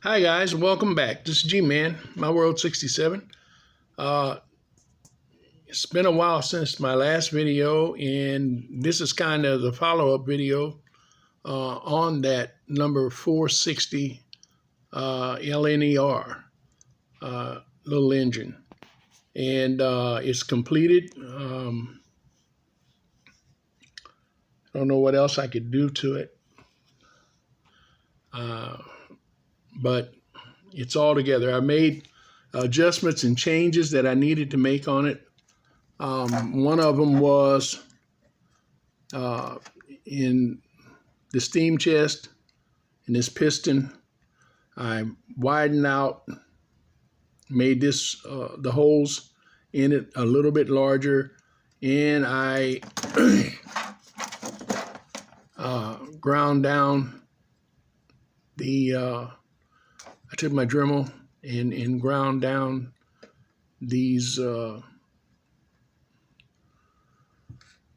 Hi guys, welcome back. This is G-Man, My World 67. It's been a while since my last video, and this is kind of the follow-up video on that number 460 LNER little engine. And it's completed. I don't know what else I could do to it. But it's all together. I made adjustments and changes that I needed to make on it. One of them was in the steam chest, in this piston. I widened out, made this the holes in it a little bit larger, and I ground down the I took my Dremel and ground down these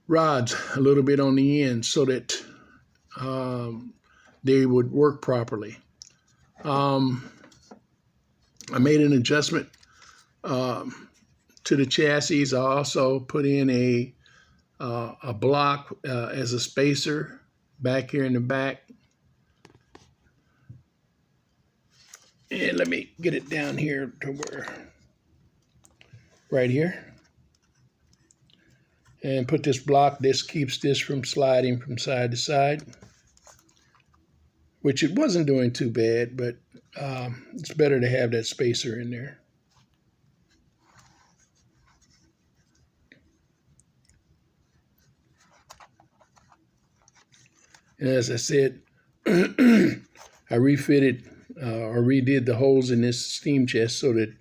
rods a little bit on the end so that they would work properly. I made an adjustment to the chassis. I also put in a block as a spacer back here in the back. And let me get it down here to where, right here. And put this block. This keeps this from sliding from side to side, which it wasn't doing too bad, but it's better to have that spacer in there. And as I said, I refitted or redid the holes in this steam chest so that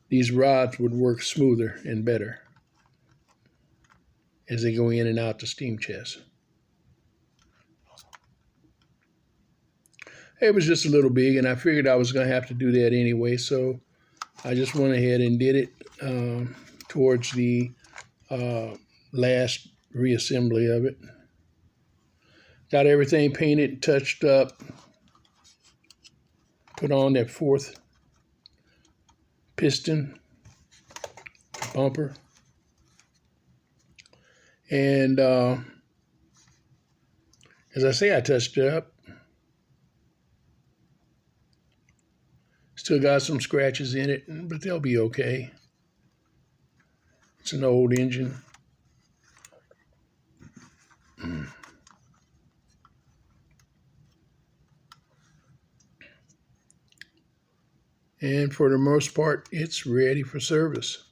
these rods would work smoother and better as they go in and out the steam chest. It was just a little big, and I figured I was going to have to do that anyway, so I just went ahead and did it towards the last reassembly of it. Got everything painted, touched up, put on that fourth piston bumper, and as I say, I touched it up. Still got some scratches in it, but they'll be okay. It's an old engine. And for the most part, it's ready for service.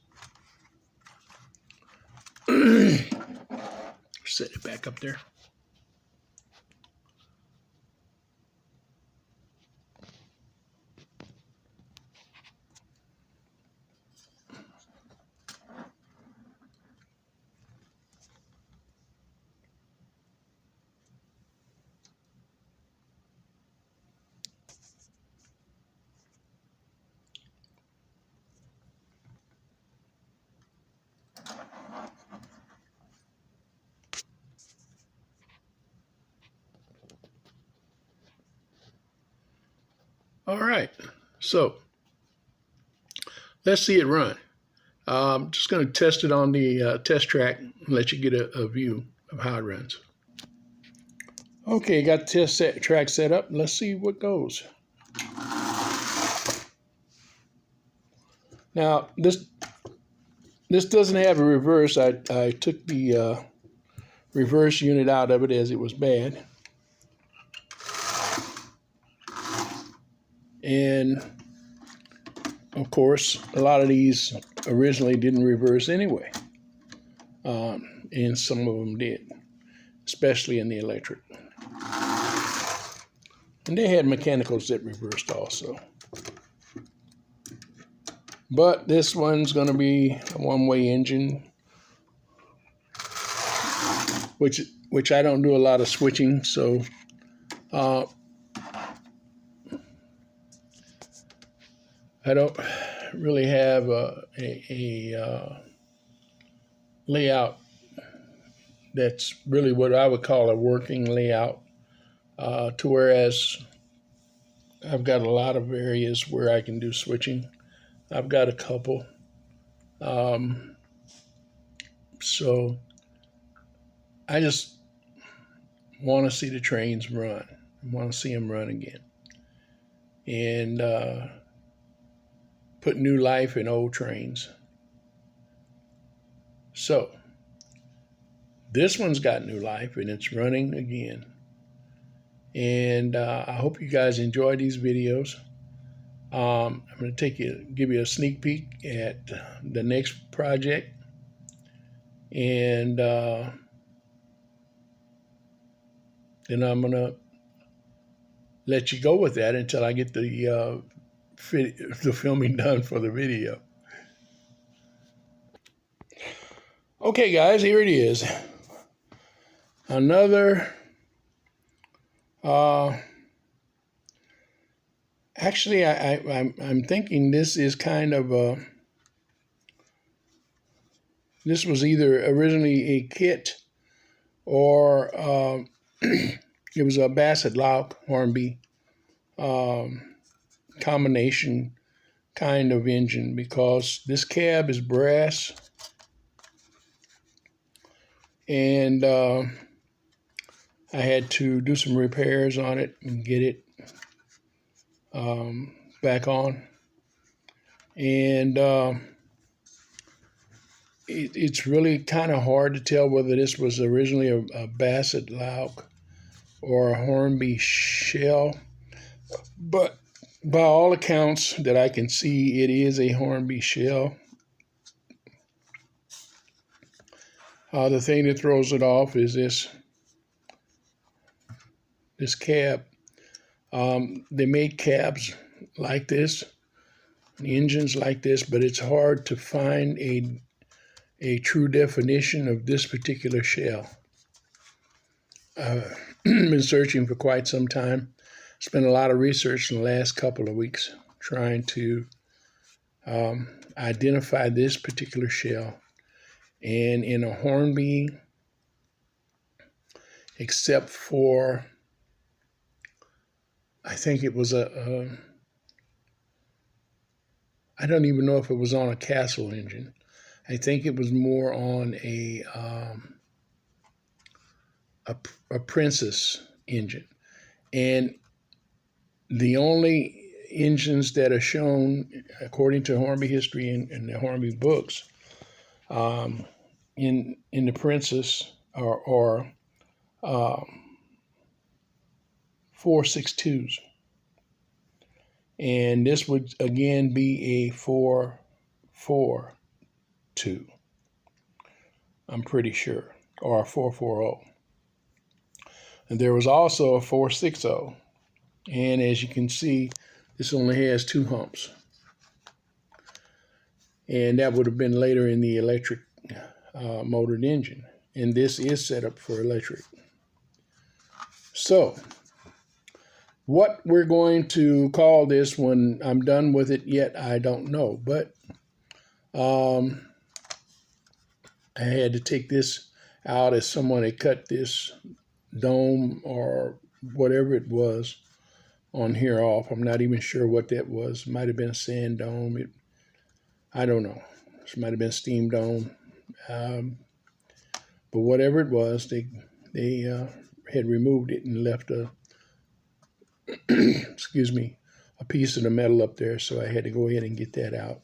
Set it back up there. All right, so let's see it run. I'm just going to test it on the test track and let you get a view of how it runs. Okay, got the test track set up. Let's see what goes. Now, this doesn't have a reverse. I took the reverse unit out of it as it was bad. And of course, a lot of these originally didn't reverse anyway. And some of them did, especially in the electric. And they had mechanicals that reversed also. But this one's going to be a one-way engine, which I don't do a lot of switching, so I don't really have a layout that's really what I would call a working layout, to whereas I've got a lot of areas where I can do switching. I've got a couple. Um, so I just want to see the trains run. I want to see them run again. And put new life in old trains. So this one's got new life and it's running again. And I hope you guys enjoy these videos. I'm going to give you a sneak peek at the next project. And then I'm going to let you go with that until I get the filming done for the video. Okay, guys, here it is. Another, actually, I'm thinking this is kind of this was either originally a kit or it was a Bassett Lock Hornby combination kind of engine, because this cab is brass and I had to do some repairs on it and get it back on. And it's really kind of hard to tell whether this was originally a Bassett Lock or a Hornby shell. But by all accounts that I can see, it is a Hornby shell. The thing that throws it off is this cab. They made cabs like this, engines like this, but it's hard to find a true definition of this particular shell. Been searching for quite some time. Spent a lot of research in the last couple of weeks trying to identify this particular shell. And in a Hornby, except for, I think it was I don't even know if it was on a Castle engine. I think it was more on a Princess engine. And the only engines that are shown, according to Hornby history and the Hornby books, in the Princess are 4.62s. And this would again be a 4.42. I'm pretty sure, or a 4.40. And there was also a 4.60. And as you can see, this only has 2 humps. And that would have been later in the electric motored engine. And this is set up for electric. So, what we're going to call this when I'm done with it yet, I don't know. But I had to take this out as someone had cut this dome or whatever it was on here off. I'm not even sure what that was. It might have been a sand dome. I don't know. It might have been a steam dome. But whatever it was, they had removed it and left a excuse me, a piece of the metal up there, so I had to go ahead and get that out.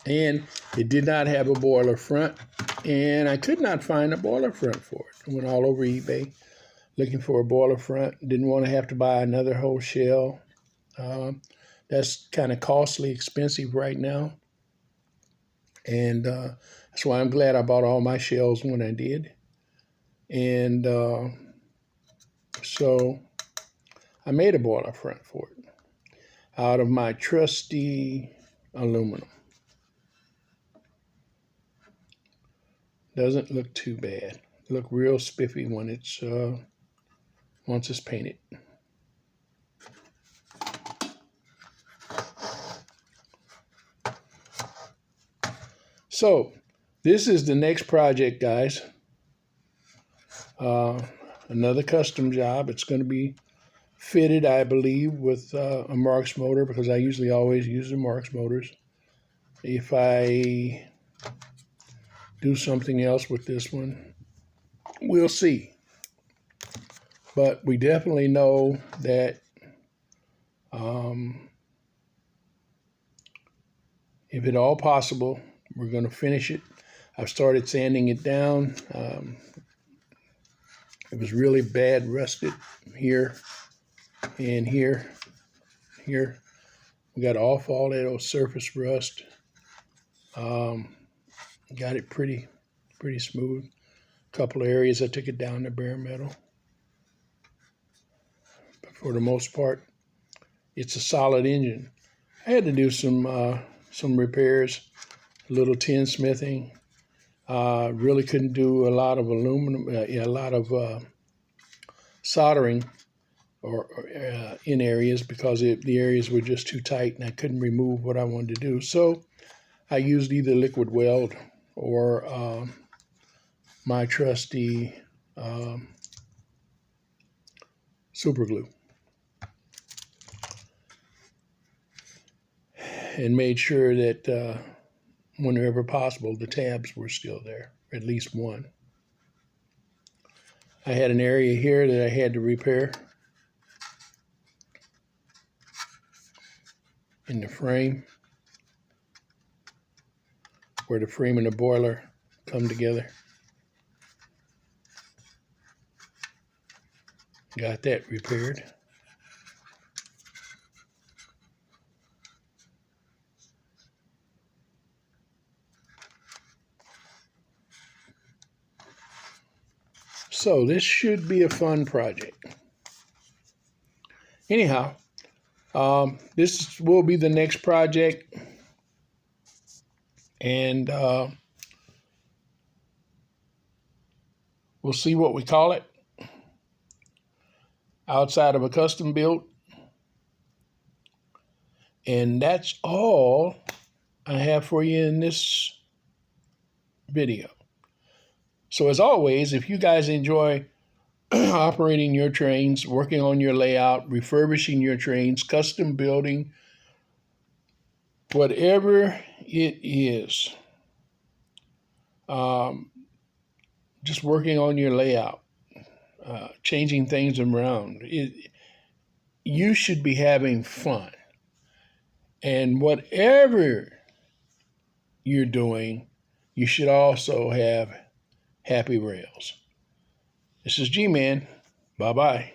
And it did not have a boiler front, and I could not find a boiler front for it. I went all over eBay looking for a boiler front. Didn't want to have to buy another whole shell. That's kind of costly, expensive right now. And that's why I'm glad I bought all my shells when I did. And so I made a boiler front for it out of my trusty aluminum. Doesn't look too bad. Look real spiffy when it's once it's painted. So this is the next project, guys. Another custom job. It's going to be fitted, I believe, with a Marks motor, because I usually always use the Marks motors. If I do something else with this one, we'll see. But we definitely know that if at all possible, we're going to finish it. I've started sanding it down. It was really bad rusted here and here. We got off all that old surface rust. Got it pretty smooth. A couple of areas I took it down to bare metal. But for the most part, it's a solid engine. I had to do some repairs, a little tin smithing. Really couldn't do a lot of aluminum, a lot of soldering or in areas, because the areas were just too tight and I couldn't remove what I wanted to do. So I used either liquid weld or my trusty super glue, and made sure that whenever possible the tabs were still there, at least one. I had an area here that I had to repair in the frame, where the frame and the boiler come together. Got that repaired. So this should be a fun project. Anyhow, this will be the next project, and we'll see what we call it. Outside of a custom built. And that's all I have for you in this video. So as always, if you guys enjoy operating your trains, working on your layout, refurbishing your trains, custom building, whatever it is, just working on your layout, changing things around, you should be having fun. And whatever you're doing, you should also have happy rails. This is G-Man. Bye-bye.